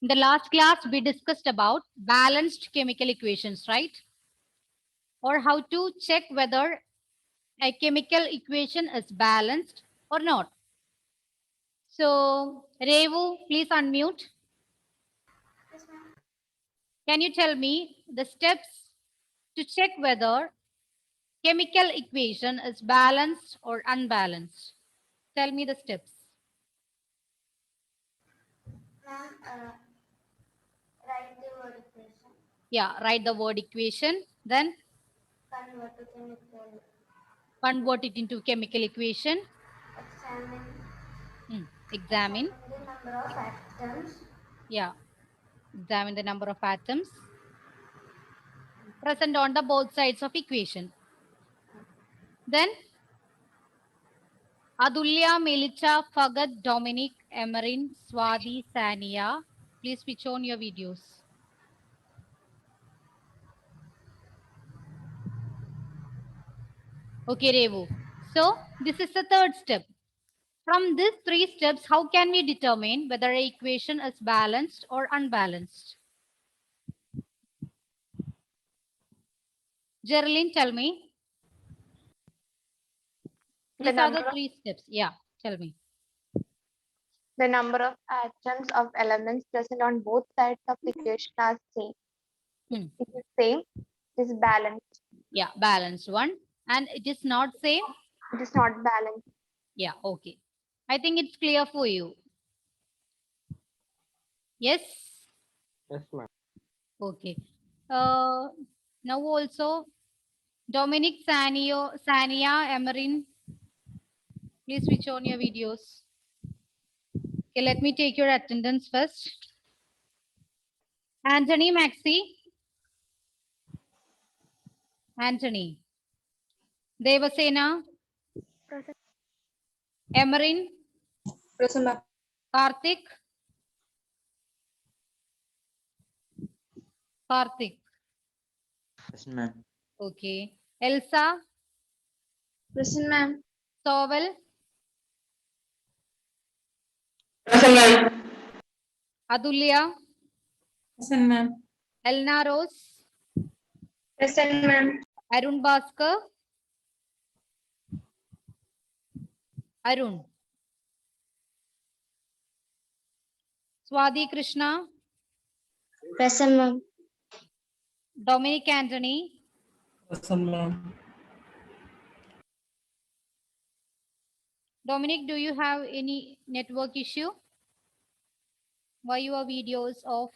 In the last class, we discussed about balanced chemical equations, right? Or how to check whether a chemical equation is balanced or not. So, Revu, please unmute. Can you tell me the steps to check whether chemical equation is balanced or unbalanced? Tell me the steps. Ma'am, write the word equation. Yeah, write the word equation, then Convert to chemical. convert it into chemical equation. Examine. Examine. The number of atoms. Yeah, examine the number of atoms present on the both sides of equation. Then Adulya, Melita, Fagad, Dominic, Emerin, Swati, Sania. Please switch on your videos. Okay, Revu. So this is the third step. From these three steps, how can we determine whether an equation is balanced or unbalanced? Geraldine, tell me. These are the three steps. Yeah, tell me. The number of atoms of elements present on both sides of the equation are same. It is same, it is balanced. Yeah, balanced one. And it is not same? It is not balanced. Yeah, okay. I think it's clear for you. Yes? Yes, ma'am. Okay. Now also, Dominic, Sania, Emerin, please switch on your videos. Okay, let me take your attendance first. Anthony, Maxi. Anthony. Devasena. Present. Emerin. Present, ma'am. Karthik. Karthik. Yes, ma'am. Okay. Elsa. Present, ma'am. Sovel. Present, ma'am. Adulya. Present, ma'am. Elna Rose. Present, ma'am. Arun Bhaskar. Arun. Swati Krishna. Present, ma'am. Dominic Anthony. Present, ma'am. Dominic, do you have any network issue? Why your videos off?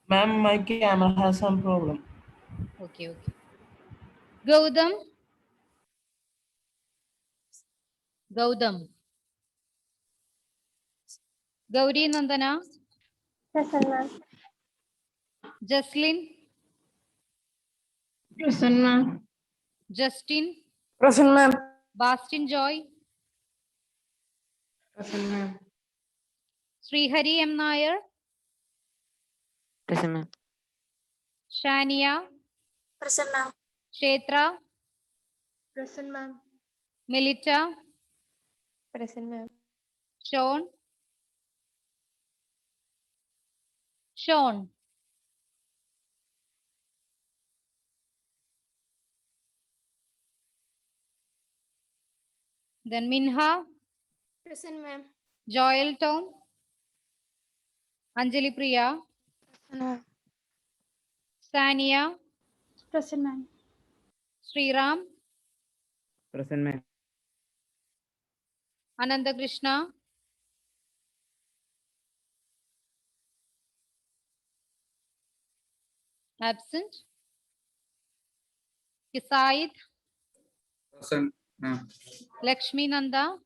Ma'am, my camera has some problem. Okay, okay. Gautam. Gautam. Gauri Nandana. Present, ma'am. Jaslyn. Present, ma'am. Justin. Present, ma'am. Bastin Joy. Present, ma'am. Srihari M. Nair. Present, ma'am. Shania. Present, ma'am. Kshetra. Present, ma'am. Melita. Present, ma'am. Sean. Sean. Then Minha. Present, ma'am. Joel Tom. Anjali Priya. Present, ma'am. Sania. Present, ma'am. Sriram. Present, ma'am. Ananda Krishna. Absent. Kisaid. Present, ma'am. Lakshmi Nanda.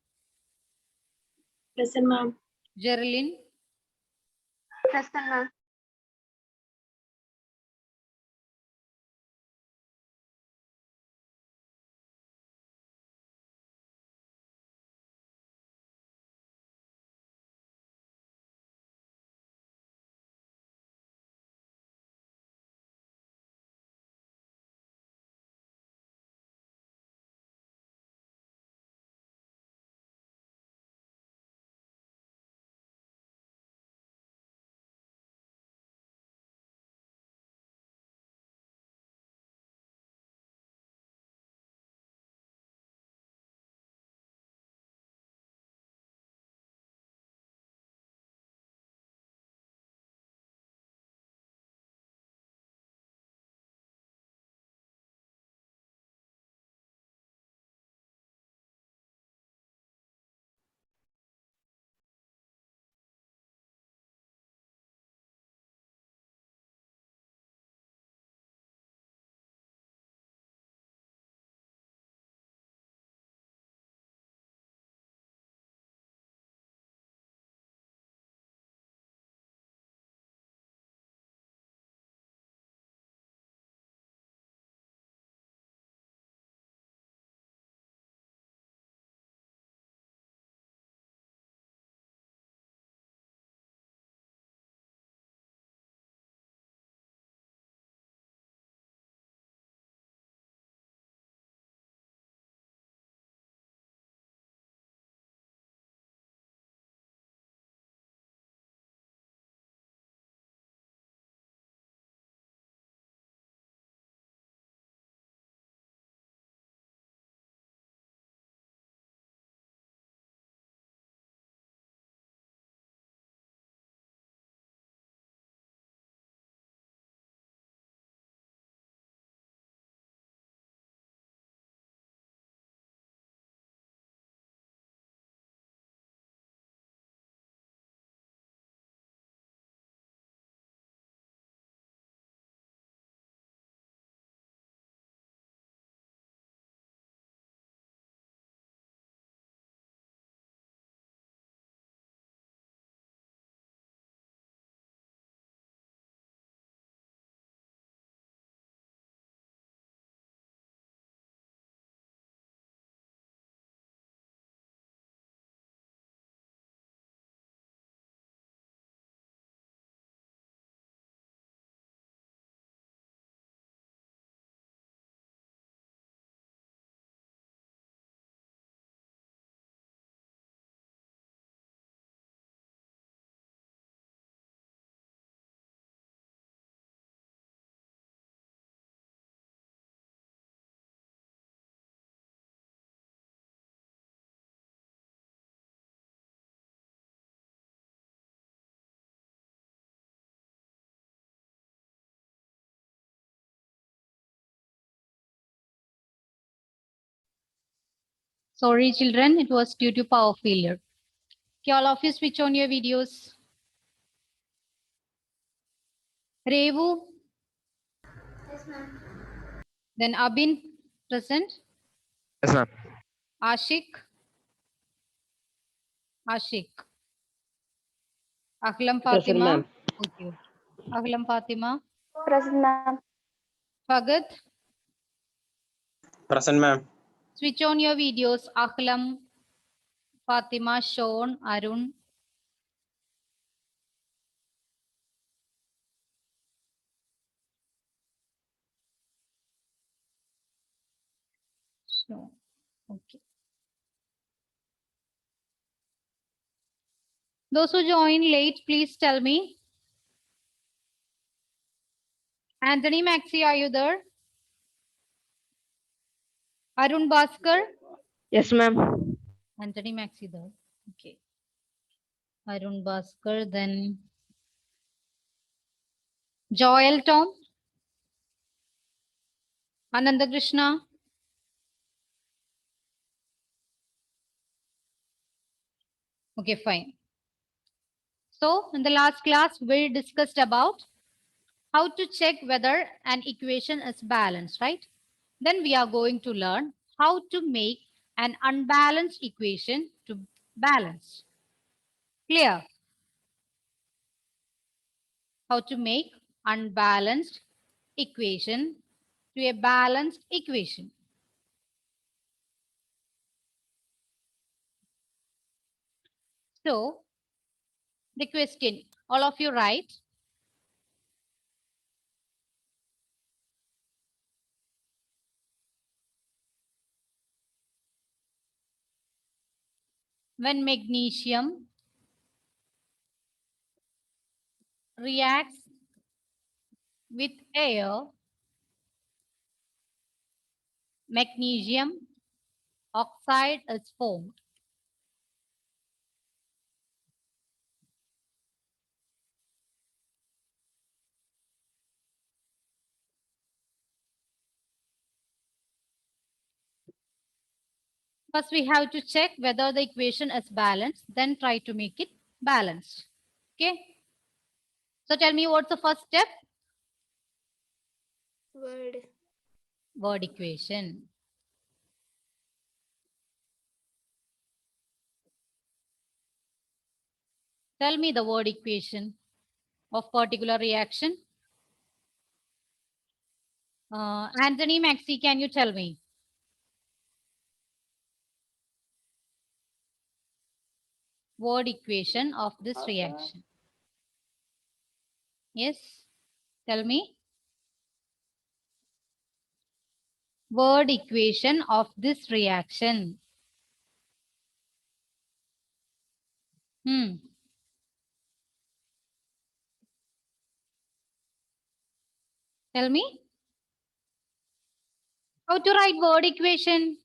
Present, ma'am. Geraldine. Present, ma'am. Sorry, children, it was due to power failure. Okay, all of you switch on your videos. Revu, Yes, ma'am. then Abin, present. Yes, ma'am. Ashik, Ashik. Ahlam Present, Fatima. ma'am. Okay. Ahlam Fatima. Present, ma'am. Fagat, Present, ma'am. switch on your videos. Ahlam, Fatima, Sean, Arun. Sean. Okay. Those who join late, please tell me. Anthony Maxi, are you there? Arun Bhaskar? Yes, ma'am. Anthony Maxi there. Okay. Arun Bhaskar, then Joel Tom, Ananda Krishna. Okay, fine. So in the last class, we discussed about how to check whether an equation is balanced, right? Then we are going to learn how to make an unbalanced equation to balanced. Clear? How to make unbalanced equation to a balanced equation. So the question, all of you write. When magnesium reacts with air, magnesium oxide is formed. First, we have to check whether the equation is balanced, then try to make it balanced. Okay. So tell me, what's the first step? Word. Word equation. Tell me the word equation of particular reaction. Anthony Maxi, can you tell me? Word equation of this reaction. Yes, tell me. Word equation of this reaction. Tell me. How to write word equation?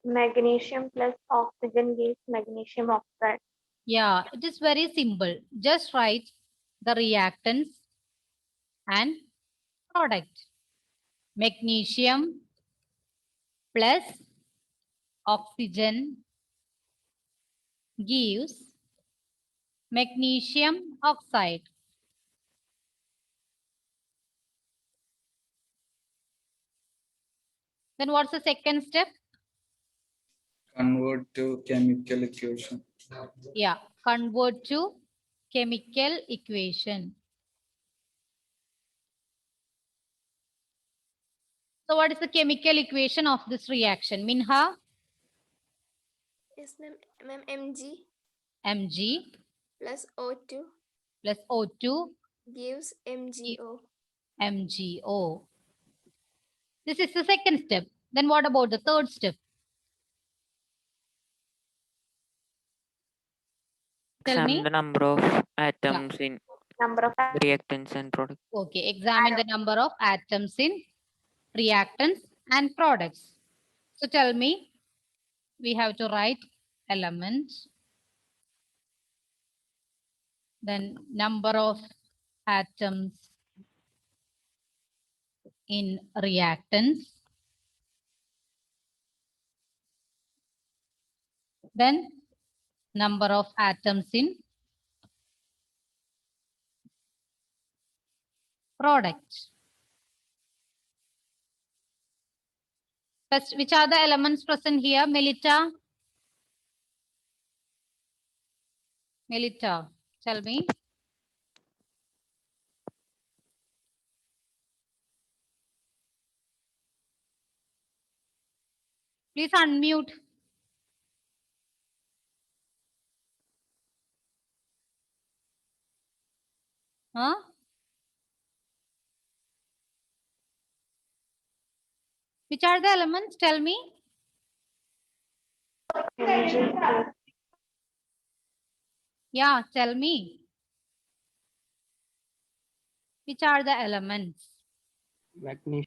Magnesium plus oxygen gives magnesium oxide. Yeah, it is very simple. Just write the reactants and product. Magnesium plus oxygen gives magnesium oxide. Then what's the second step? Convert to chemical equation. Yeah, convert to chemical equation. So what is the chemical equation of this reaction? Minha? Yes, ma'am. Ma'am, Mg Mg plus O2 plus O2 gives MgO. MgO. This is the second step. Then what about the third step? Tell me. The number of atoms in Number of reactants and products. Okay, examine the number of atoms in reactants and products. So tell me, we have to write elements, then number of atoms in reactants. Then number of atoms in product. First, which are the elements present here, Melita? Melita, tell me. Please unmute. Huh? Which are the elements? Tell me. Mg. Yeah, tell me. Which are the elements? Magnesium.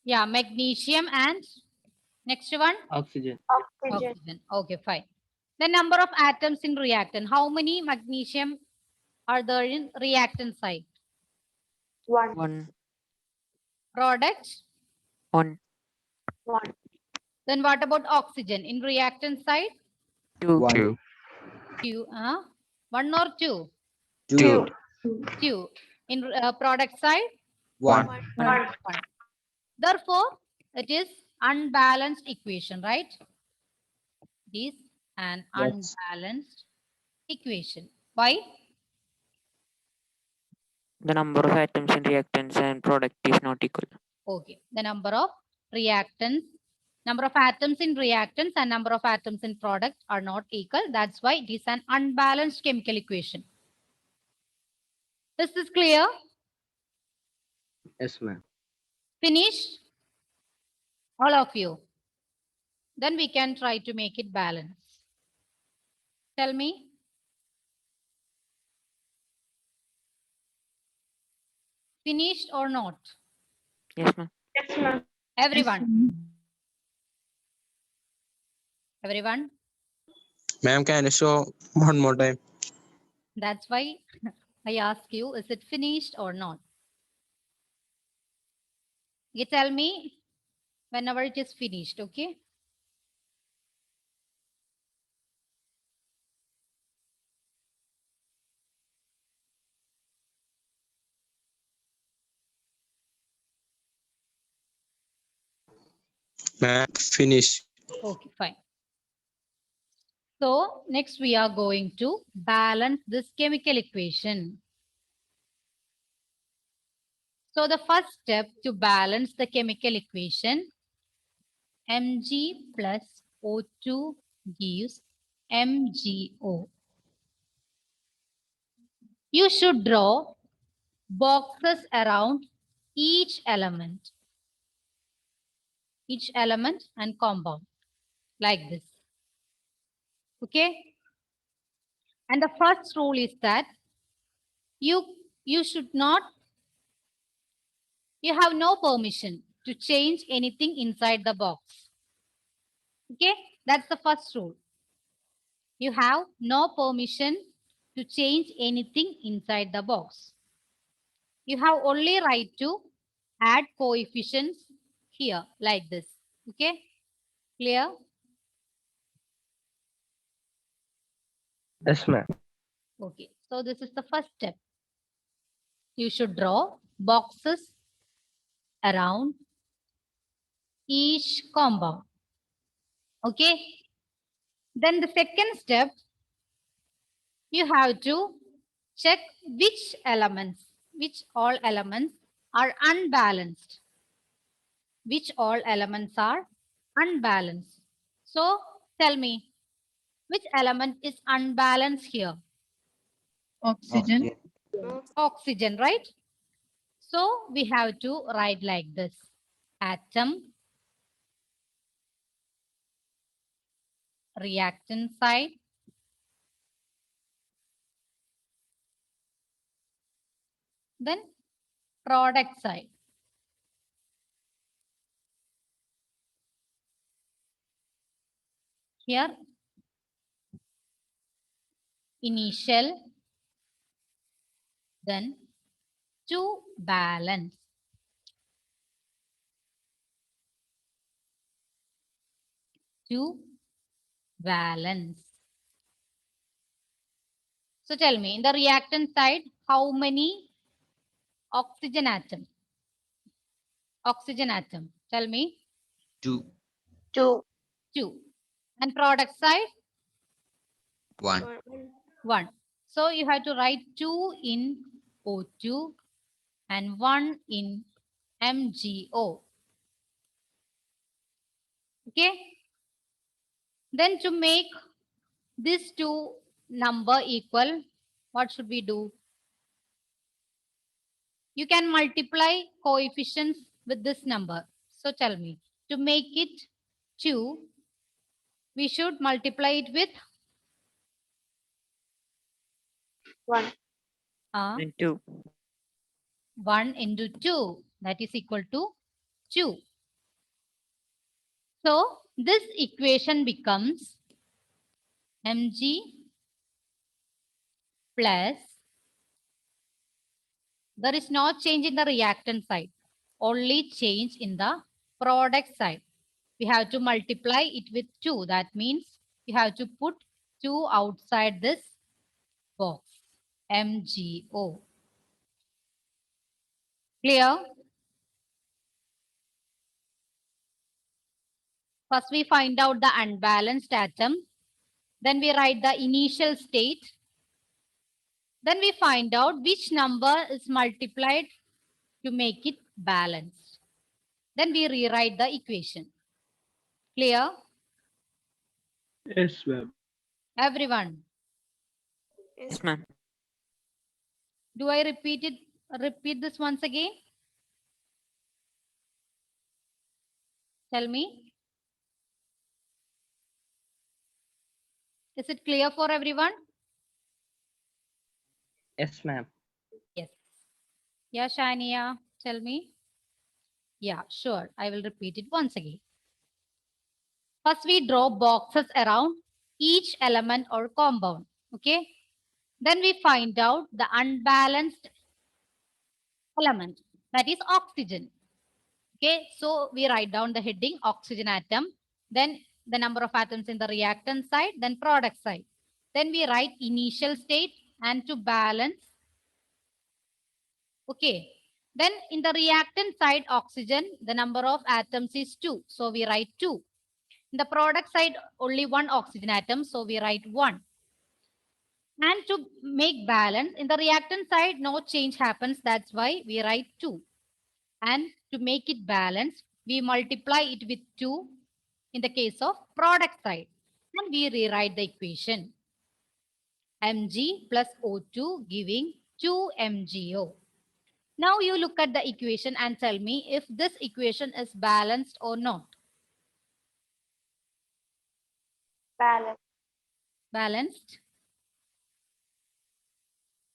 Yeah, magnesium and next one? Oxygen. Oxygen. Oxygen. Okay, fine. The number of atoms in reactant. How many magnesium are there in reactant side? 1. 1, Product. 1, 1. Then what about oxygen in reactant side? 2, One. 2. Two. 1 or 2? 2. 2. In product side? 1. 1. 1. Therefore, it is unbalanced equation, right? It is an Yes. unbalanced equation. Why? the number of atoms in reactants and product is not equal. Okay. The number of reactants, number of atoms in reactants and number of atoms in product are not equal. That's why it is an unbalanced chemical equation. Is this clear? Yes, ma'am. Finished? All of you. Then we can try to make it balanced. Tell me. Finished or not? Yes, ma'am. Yes, ma'am. Everyone. Everyone. Ma'am, can you show one more time? That's why I ask you, is it finished or not? You tell me whenever it is finished, okay? Ma'am, finish. Okay, fine. So next we are going to balance this chemical equation. So the first step to balance the chemical equation, Mg plus O2 gives MgO. You should draw boxes around each element and compound like this. Okay? And the first rule is that you have no permission to change anything inside the box. Okay? That's the first rule. You have no permission to change anything inside the box. You have only right to add coefficients here like this. Okay? Clear? Yes, ma'am. Okay. So this is the first step. You should draw boxes around each compound. Okay? Then the second step, you have to check which all elements are unbalanced. Which all elements are unbalanced. So tell me, which element is unbalanced here? Oxygen. Oxygen, right? So we have to write like this. Atom, reactant side, then product side. Here, initial, then to balance. to balance. So tell me, in the reactant side, how many oxygen atom? Oxygen atom. Tell me. 2, 2, 2. And product side, 1. 1. So you have to write 2 in O2 and 1 in MgO. Okay. Then to make these two number equal, what should we do? You can multiply coefficients with this number. So tell me, to make it 2, we should multiply it with 1. And 2. 1 into 2. That is equal to 2. So this equation becomes Mg plus, there is no change in the reactant side, only change in the product side. We have to multiply it with 2. That means you have to put 2 outside this box. MgO. Clear? First we find out the unbalanced atom. Then we write the initial state. Then we find out which number is multiplied to make it balanced. Then we rewrite the equation. Clear? Yes, ma'am. Everyone, Yes, ma'am. do I repeat this once again? Tell me. Is it clear for everyone? Yes, ma'am. Yes. Yeah, Shania, tell me. Yeah, sure. I will repeat it once again. First, we draw boxes around each element or compound. Okay. Then we find out the unbalanced element, that is oxygen. Okay. So we write down the heading oxygen atom, then the number of atoms in the reactant side, then product side. Then we write initial state and to balance. Okay. Then in the reactant side oxygen, the number of atoms is 2. So we write 2. In the product side, only 1 oxygen atom. So we write 1. And to make balance, in the reactant side, no change happens. That's why we write 2. And to make it balance, we multiply it with 2 in the case of product side. And we rewrite the equation. Mg plus O2 giving 2 MgO. Now you look at the equation and tell me if this equation is balanced or not. Balance. Balanced?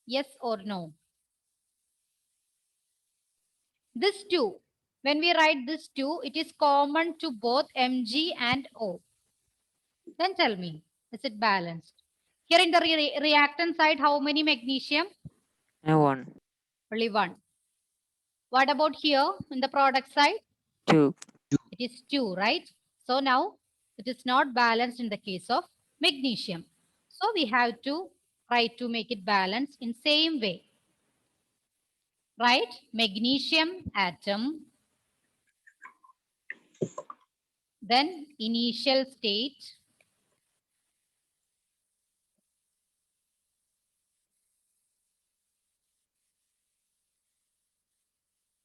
Yes or no? This 2, when we write this 2, it is common to both Mg and O. Then tell me, is it balanced? Here in the reactant side, how many magnesium? And 1. Only 1. What about here in the product side? 2. It is 2, right? So now it is not balanced in the case of magnesium. So we have to try to make it balanced in same way. Right? Magnesium atom. Then initial state.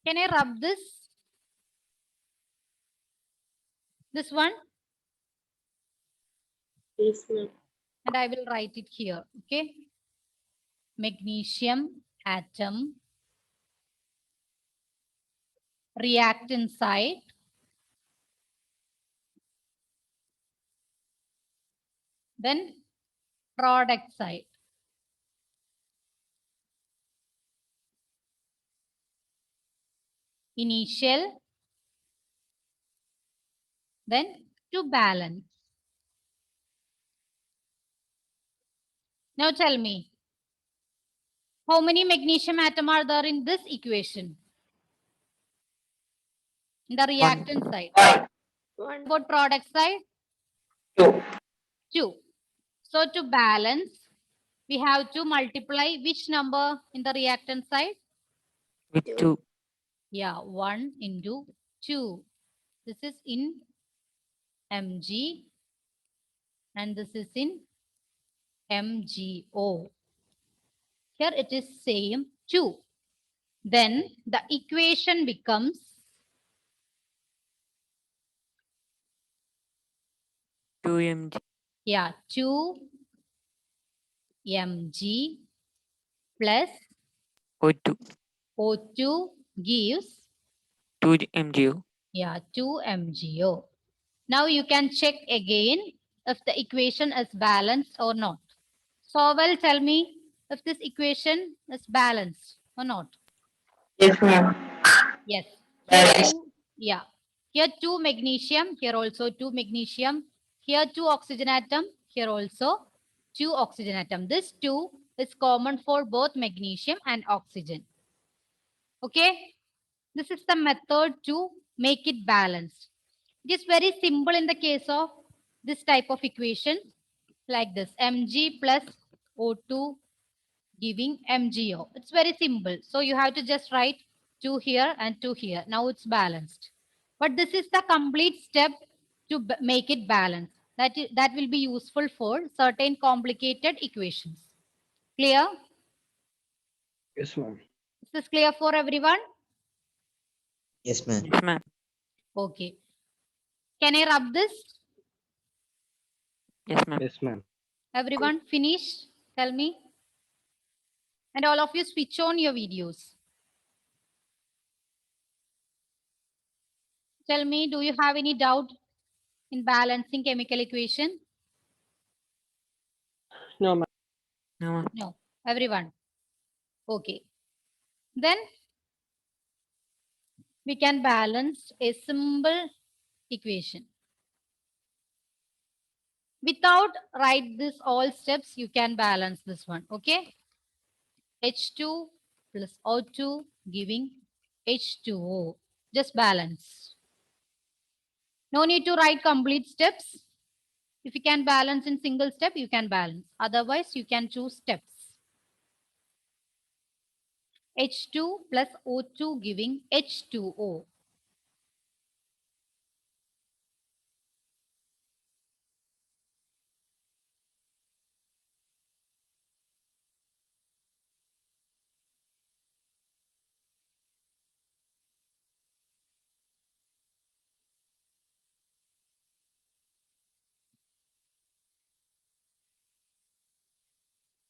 Can I rub this? This one? Yes, ma'am. And I will write it here. Okay. Magnesium atom. Reactant side. Then product side. Initial. Then to balance. Now tell me, how many magnesium atom are there in this equation? In the reactant side. One. About product side? 2. So to balance, we have to multiply which number in the reactant side? With Two. 2. Yeah, 1 into 2. This is in mg and this is in mgo. Here it is same 2. Then the equation becomes 2 mg. yeah 2 mg plus O2. O2 gives 2 mgo. yeah 2 mgo. Now you can check again if the equation is balanced or not. So well, tell me if this equation is balanced or not. Yes, ma'am. Yes. Here two, yeah. Here 2 magnesium, here also 2 magnesium. Here 2 oxygen atom, here also 2 oxygen atom. This 2 is common for both magnesium and oxygen. Okay. This is the method to make it balanced. It is very simple in the case of this type of equation like this. Mg plus O2 giving MgO. It's very simple. So you have to just write 2 here and 2 here. Now it's balanced. But this is the complete step to make it balanced. That will be useful for certain complicated equations. Clear? Yes, ma'am. Is this clear for everyone? Yes, ma'am. Yes, ma'am. Okay. Can I rub this? Yes, ma'am. Yes, ma'am. Everyone finish? Tell me. And all of you switch on your videos. Tell me, do you have any doubt in balancing chemical equation? No, ma'am. No, ma'am. No, everyone. Okay. Then we can balance a simple equation. Without write this all steps, you can balance this one. Okay. H2 plus O2 giving H2O. Just balance. No need to write complete steps. If you can balance in single step, you can balance. Otherwise, you can choose steps. H2 plus O2 giving H2O.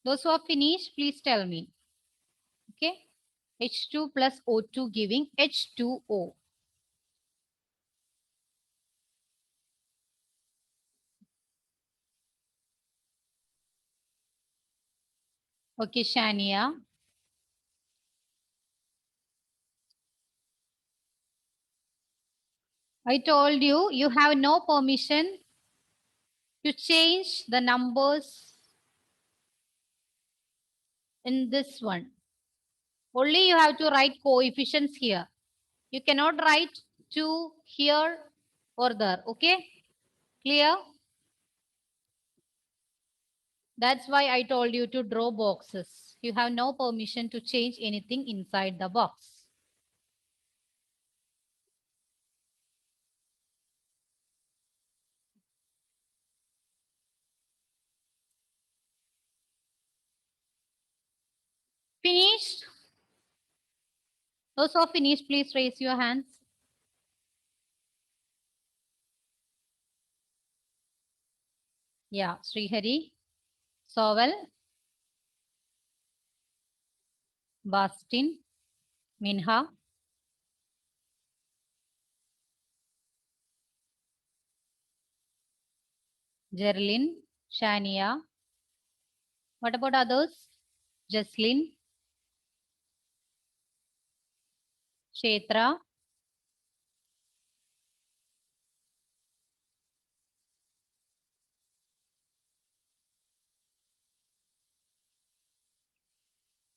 Those who are finished, please tell me. Okay. H2 plus O2 giving H2O. Okay, Shania. I told you, you have no permission to change the numbers in this one. Only you have to write coefficients here. You cannot write 2 here or there. Okay. Clear? That's why I told you to draw boxes. You have no permission to change anything inside the box. Finished? Those who are finished, please raise your hands. Yeah, Srihari, Sovel, Bastin, Minha. Jerlin, Shania. What about others? Jaslin, Kshetra,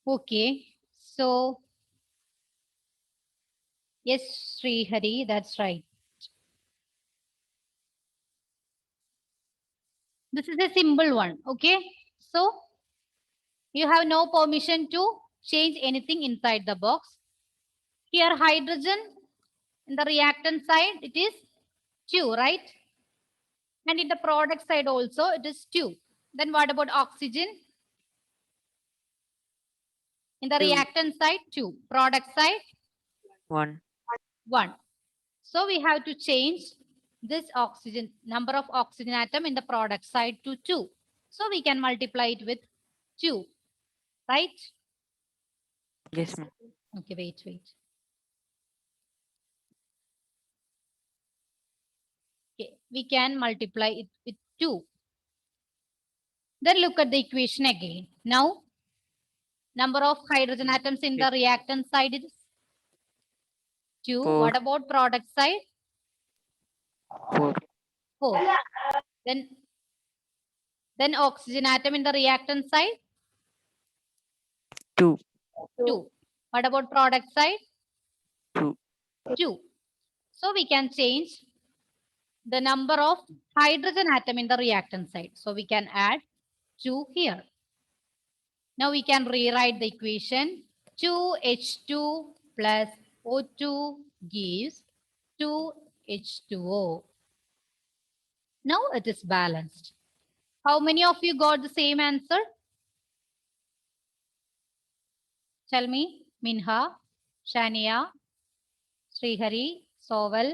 okay. So, yes, Srihari, that's right. This is a simple one. Okay. So you have no permission to change anything inside the box. Here hydrogen in the reactant side, it is 2, right? And in the product side also, it is 2. Then what about oxygen? In the 2. reactant side, 2. Product side, 1. 1. So we have to change this oxygen, number of oxygen atom in the product side to 2. So we can multiply it with 2, right? Yes, ma'am. Okay, wait. Okay, we can multiply it with 2. Then look at the equation again. Now, number of hydrogen atoms in the reactant side is 2. 4. What about product side? 4. 4. Then oxygen atom in the reactant side? 2. 2. What about product side? 2. 2. So we can change the number of hydrogen atom in the reactant side. So we can add 2 here. Now we can rewrite the equation. 2H2 plus O2 gives 2H2O. Now it is balanced. How many of you got the same answer? Tell me. Minha, Shania, Srihari, Soval,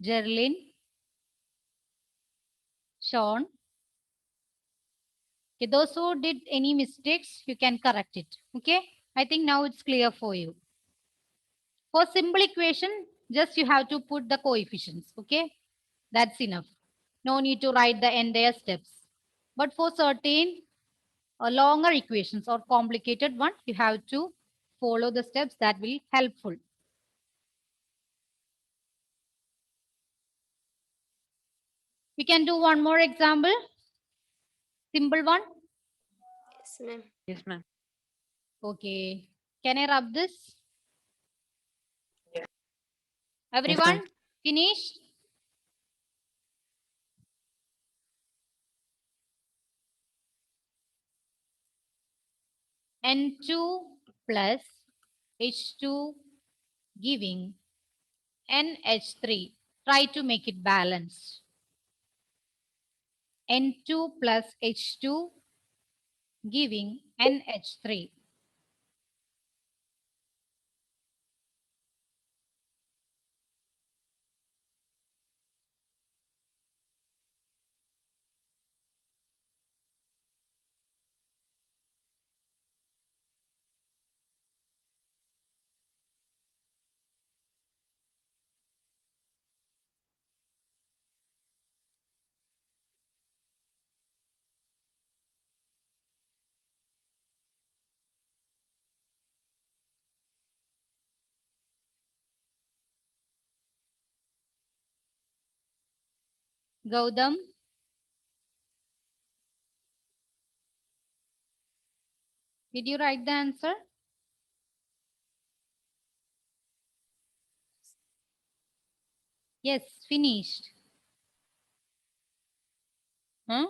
Jerlin, Sean. Okay, those who did any mistakes, you can correct it. Okay, I think now it's clear for you. For simple equation, just you have to put the coefficients. Okay, that's enough. No need to write the entire steps. But for certain longer equations or complicated one, you have to follow the steps that will helpful. We can do one more example. Simple one. Yes, ma'am. Yes, ma'am. Okay. Can I rub this? Yes, Everyone, ma'am. finish? N2 plus H2 giving NH3. Try to make it balanced. N2 plus H2 giving NH3. Gautam? Did you write the answer? Yes, finished. Huh?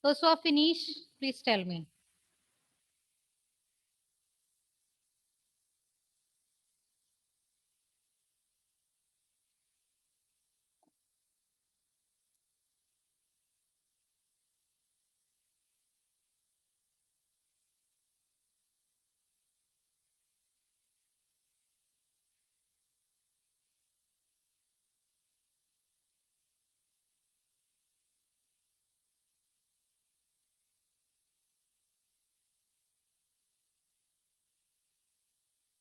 Those who are finished, please tell me.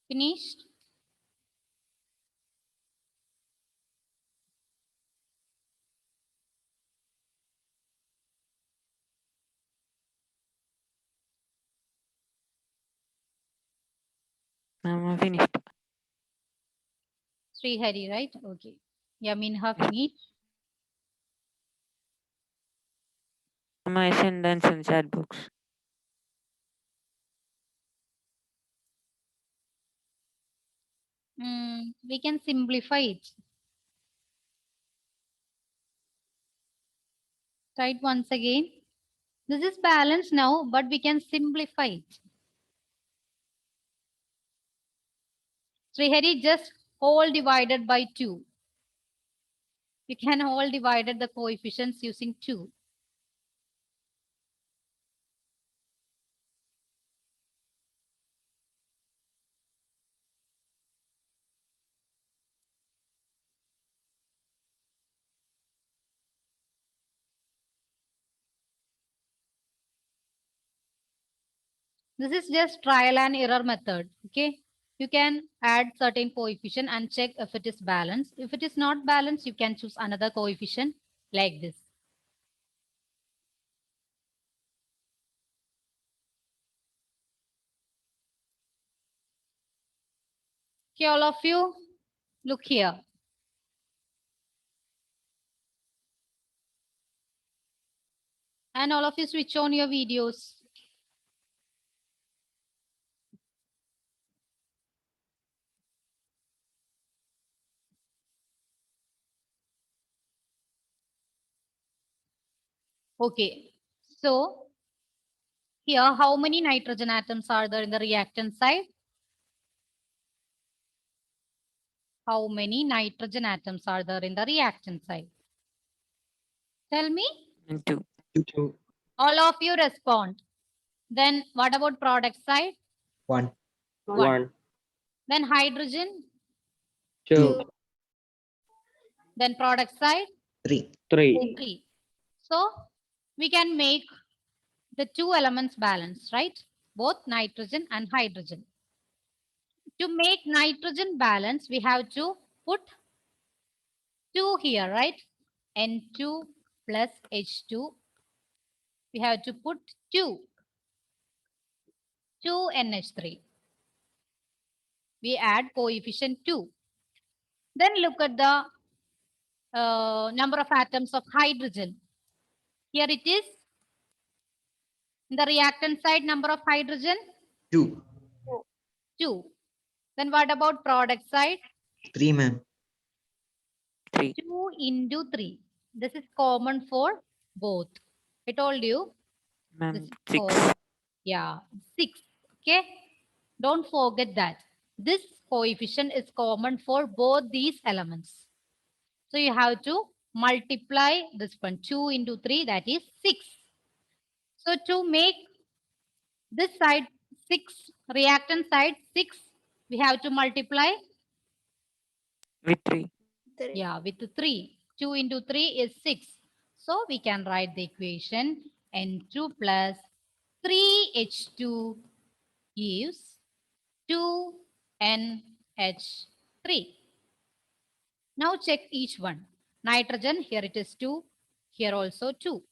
Finished? Ma'am, I finished. Sri Hari, right? Okay. Yeah, Minha finished. Ma'am, I send answer in chat box. We can simplify it. Try it once again. This is balanced now, but we can simplify it. Srihari, just whole divided by 2. You can whole divided the coefficients using 2. This is just trial and error method. Okay. You can add certain coefficient and check if it is balanced. If it is not balanced, you can choose another coefficient like this. Okay, all of you, look here. And all of you switch on your videos. Okay. So here, how many nitrogen atoms are there in the reactant side? How many nitrogen atoms are there in the reactant side? Tell me. And 2. 2. All of you respond. Then what about product side? 1, 1. Then hydrogen. 2. Then product side, 3. 3. 3. So we can make the 2 elements balanced, right? Both nitrogen and hydrogen. To make nitrogen balance, we have to put 2 here, right? N2 plus H2. We have to put 2 NH3. We add coefficient 2. Then look at the number of atoms of hydrogen. Here it is. In the reactant side, number of hydrogen? 2. 2. Then what about product side? 3, ma'am. 3. 2 into 3. This is common for both. I told you. This Ma'am, is 6. common. Yeah, 6. Okay. Don't forget that. This coefficient is common for both these elements. So you have to multiply this one. 2 into 3, that is 6. So to make this side 6, reactant side 6, we have to multiply. With 3. 3. Yeah, with 3. 2 into 3 is 6. So we can write the equation N2 plus 3H2 gives 2NH3. Now check each one. Nitrogen, here it is 2. Here also 2.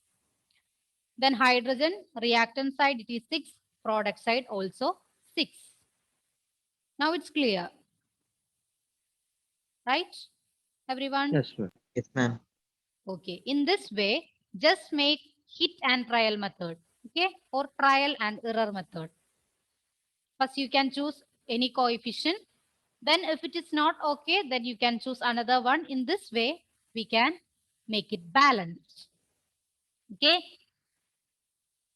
Then hydrogen, reactant side it is 6. Product side also 6. Now it's clear. Right? Everyone? Yes, ma'am. Yes, ma'am. Okay. In this way, just make hit and trial method. Okay. Or trial and error method. First, you can choose any coefficient. Then if it is not okay, then you can choose another one. In this way, we can make it balanced. Okay.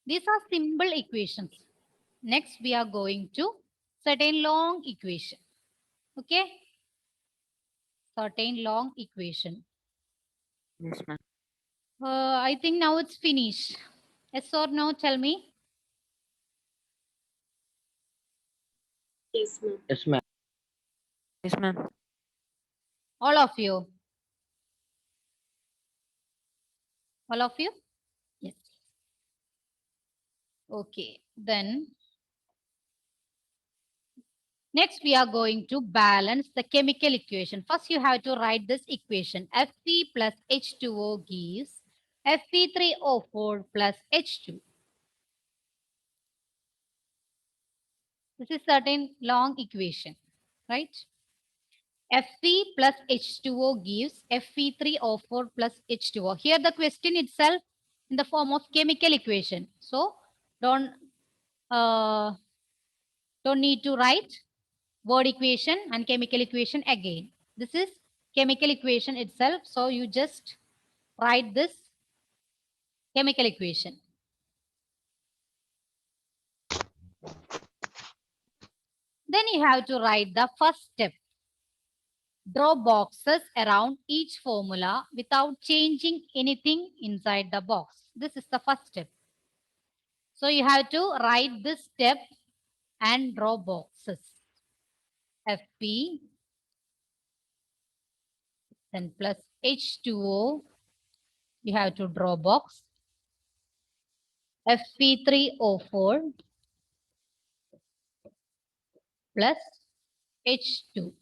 These are simple equations. Next, we are going to certain long equation. Okay. Certain long equation. Yes, ma'am. I think now it's finished. Yes or no? Tell me. Yes, ma'am. Yes, ma'am. Yes, ma'am. All of you. All of you? Yes. Okay. Then next we are going to balance the chemical equation. First you have to write this equation. Fe plus H2O gives Fe3O4 plus H2. This is certain long equation, right? Fe plus H2O gives Fe3O4 plus H2O. Here the question itself in the form of chemical equation. So don't uh, don't need to write word equation and chemical equation again. This is chemical equation itself. So you just write this chemical equation. Then you have to write the first step. Draw boxes around each formula without changing anything inside the box. This is the first step. So you have to write this step and draw boxes. Fp then plus H2O. You have to draw box. Fe3O4 plus H2.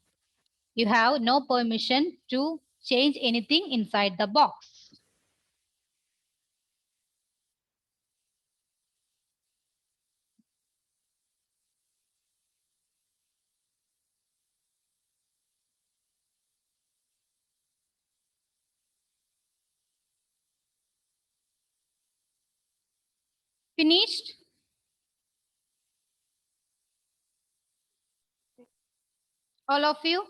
You have no permission to change anything inside the box. Finished? All of you?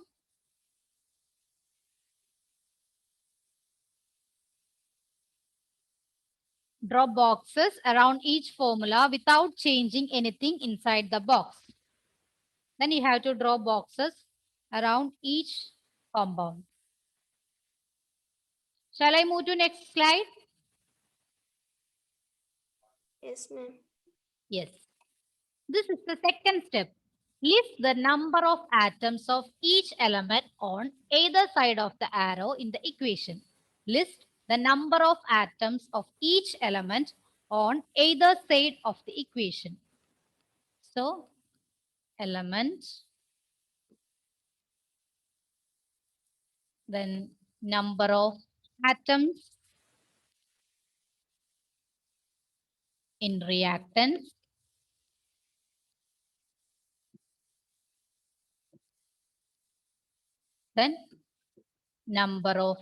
Draw boxes around each formula without changing anything inside the box. Then you have to draw boxes around each compound. Shall I move to next slide? Yes, ma'am. Yes. This is the second step. List the number of atoms of each element on either side of the arrow in the equation. List the number of atoms of each element on either side of the equation. So, element, then number of atoms in reactants, then number of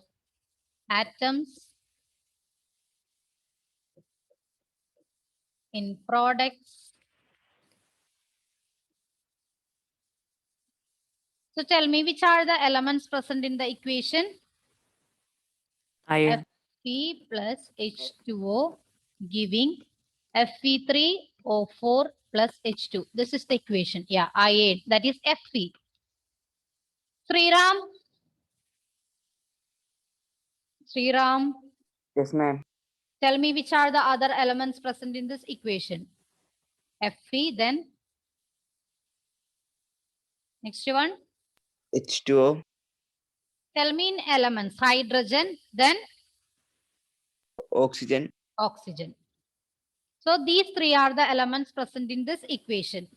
atoms in products. So tell me, which are the elements present in the equation? Iron. Fe plus H2O giving Fe3O4 plus H2. This is the equation. Yeah, I8. That is Fe. Sriram. Sriram. Yes, ma'am. Tell me, which are the other elements present in this equation? Fe, then next one. H2O, Tell me in elements. Hydrogen, then oxygen, oxygen. So these three are the elements present in this equation.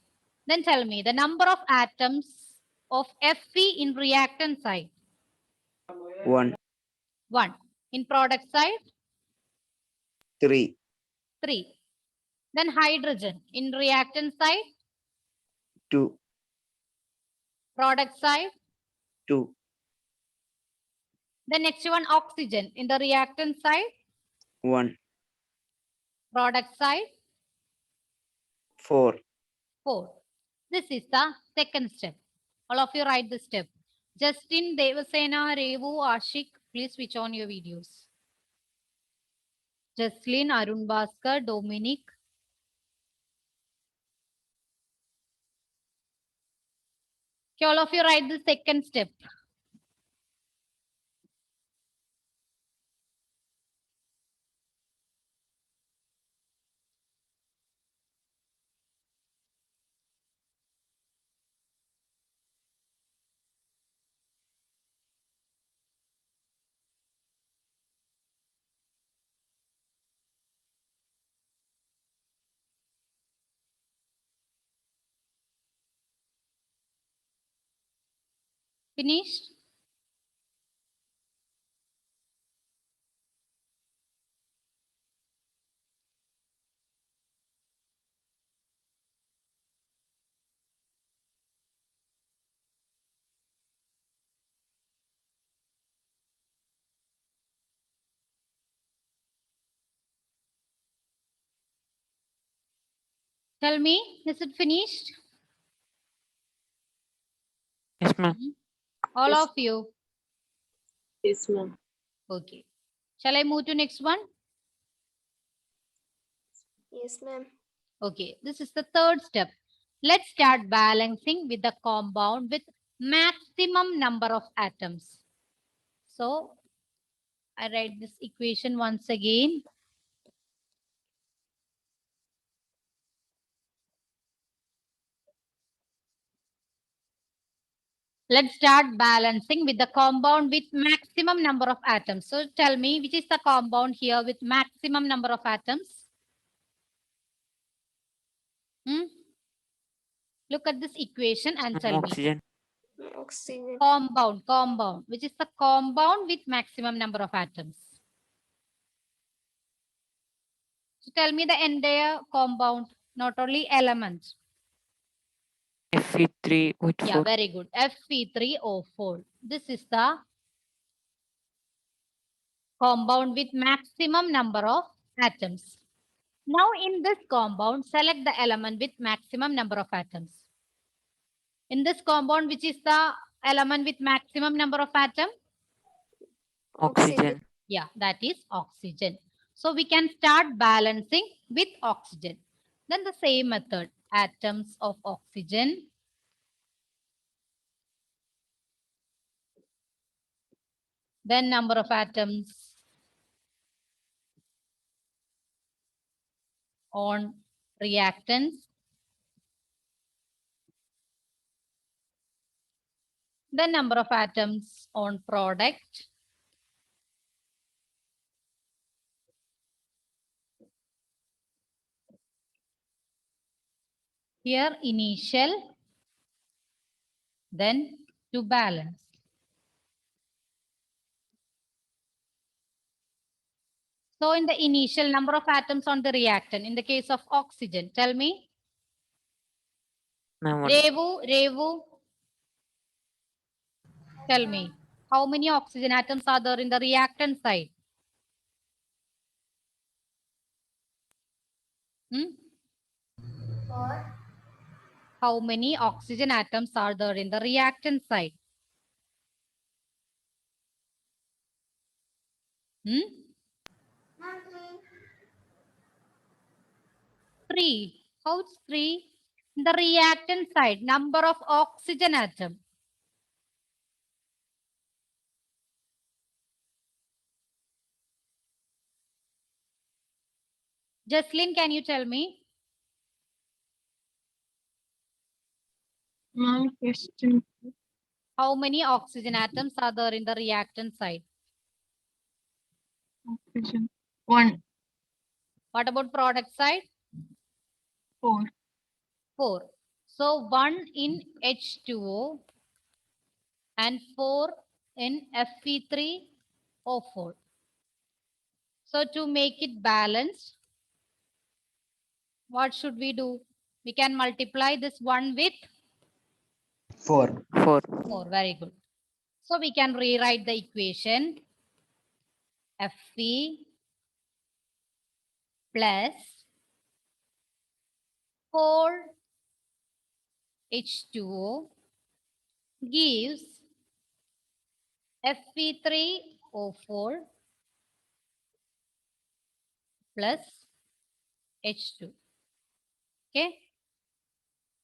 Then tell me the number of atoms of Fe in reactant side. 1, 1. In product side, 3, 3. Then hydrogen in reactant side, 2, product side. 2, The next one, oxygen in the reactant side, 1, product side, 4. 4. This is the second step. All of you write the step. Justin, Devasena, Revu, Ashik, please switch on your videos. Jaslin, Arun Bhaskar, Dominic. Okay, all of you write the second step. Finished? Tell me, is it finished? Yes, ma'am. All Yes. of you. Yes, ma'am. Okay. Shall I move to next one? Yes, ma'am. Okay, this is the third step. Let's start balancing with the compound with maximum number of atoms. So I write this equation once again. Let's start balancing with the compound with maximum number of atoms. So tell me, which is the compound here with maximum number of atoms? Look at this equation and tell me. Oxygen. Oxygen. Compound, which is the compound with maximum number of atoms. So tell me the entire compound, not only element. Fe3O4. Yeah, very good. Fe3O4. This is the compound with maximum number of atoms. Now in this compound, select the element with maximum number of atoms. In this compound, which is the element with maximum number of atoms? Oxygen. Yeah, that is oxygen. So we can start balancing with oxygen. Then the same method, atoms of oxygen. Then number of atoms on reactants. Then number of atoms on product. Here initial, then to balance. So in the initial number of atoms on the reactant, in the case of oxygen, tell me. Ma'am, one. Revu, tell me, how many oxygen atoms are there in the reactant side? How many oxygen atoms are there in the reactant side? 3. How's 3? The reactant side, number of oxygen atom. Jocelyn, can you tell me? Question. How many oxygen atoms are there in the reactant side? Oxygen. 1, What about product side? 4. 4. So 1 in H2O and 4 in Fe3O4. So to make it balanced, what should we do? We can multiply this 1 with 4. 4. 4. Very good. So we can rewrite the equation Fe plus 4 H2O gives Fe3O4 plus H2. Okay.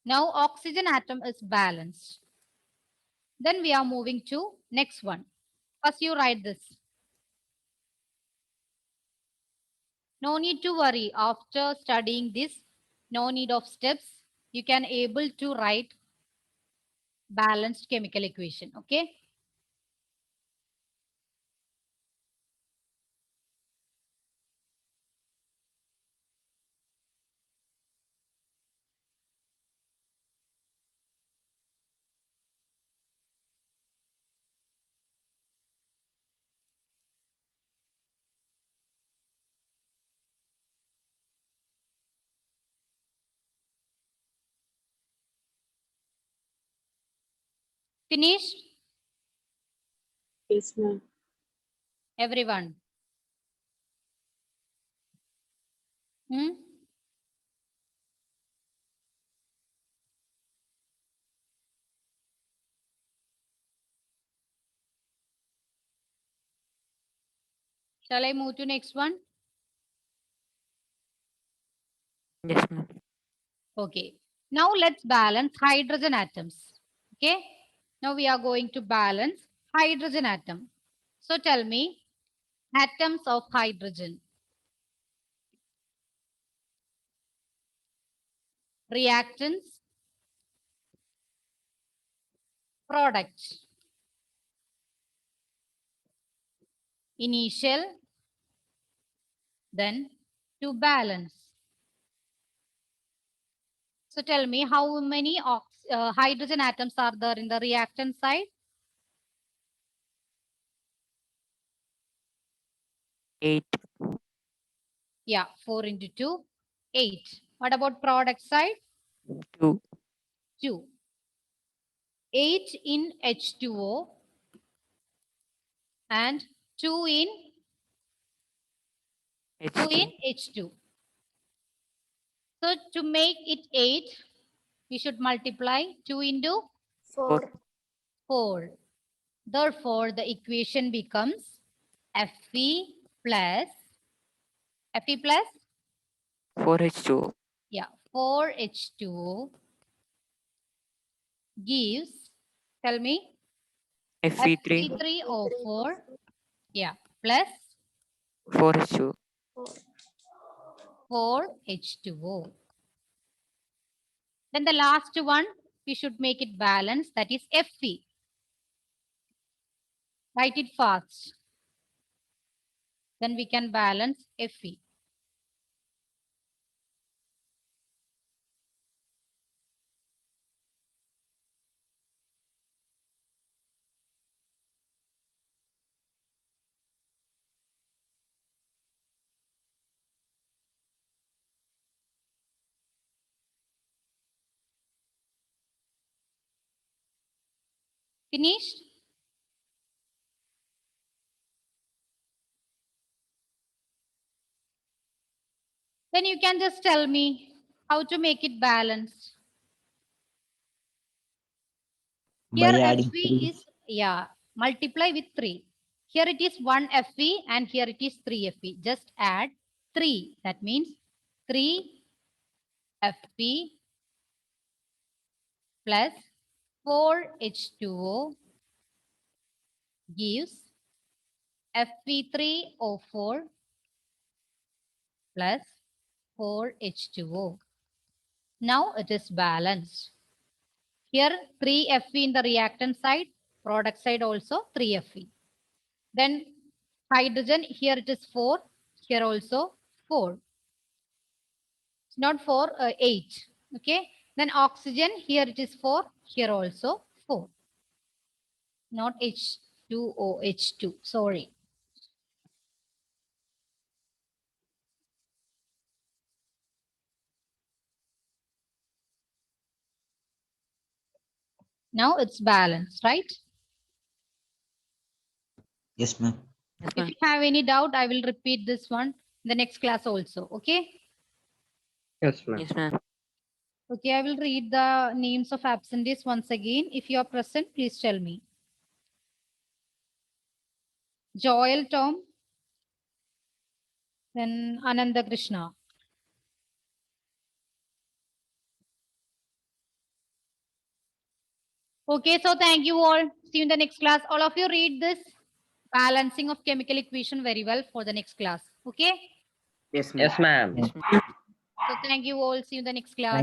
Now oxygen atom is balanced. Then we are moving to next one. First you write this. No need to worry. After studying this, no need of steps. You can able to write balanced chemical equation. Okay. Finished? Yes, ma'am. Everyone. Shall I move to next one? Yes, ma'am. Okay. Now let's balance hydrogen atoms. Okay. Now we are going to balance hydrogen atom. So tell me atoms of hydrogen. Reactants. Product. Initial. Then to balance. So tell me how many hydrogen atoms are there in the reactant side? 8. Yeah, 4 into 2, 8. What about product side? 2. 2. 8 in H2O and 2 in H2. H2. So to make it 8, we should multiply 2 into 4. 4. Therefore, the equation becomes Fe plus 4H2O. yeah, 4H2O gives, tell me, Fe3. Fe3O4, yeah, plus 4H2O. 4H2O. Then the last one, we should make it balanced, that is Fe. Write it fast. Then we can balance Fe. Finished? Then you can just tell me how to make it balanced. Here By adding Fe 3. is, yeah, multiply with 3. Here it is 1 Fe and here it is 3 Fe. Just add 3. That means 3 Fe plus 4H2O gives Fe3O4 plus 4H2O. Now it is balanced. Here 3 Fe in the reactant side, product side also 3 Fe. Then hydrogen, here it is 4, here also 4. It's not 4, 8. Okay. Then oxygen, here it is 4, here also 4. Not H2O, H2, sorry. Now it's balanced, right? Yes, ma'am. Yes, If ma'am. you have any doubt, I will repeat this one in the next class also. Okay. Yes, ma'am. Yes, ma'am. Okay, I will read the names of absentees once again. If you are present, please tell me. Joel Tom. Then Ananda Krishna. Okay, so thank you all. See you in the next class. All of you read this balancing of chemical equation very well for the next class. Okay. Yes, ma'am. Yes. So thank you all. See you in the next class.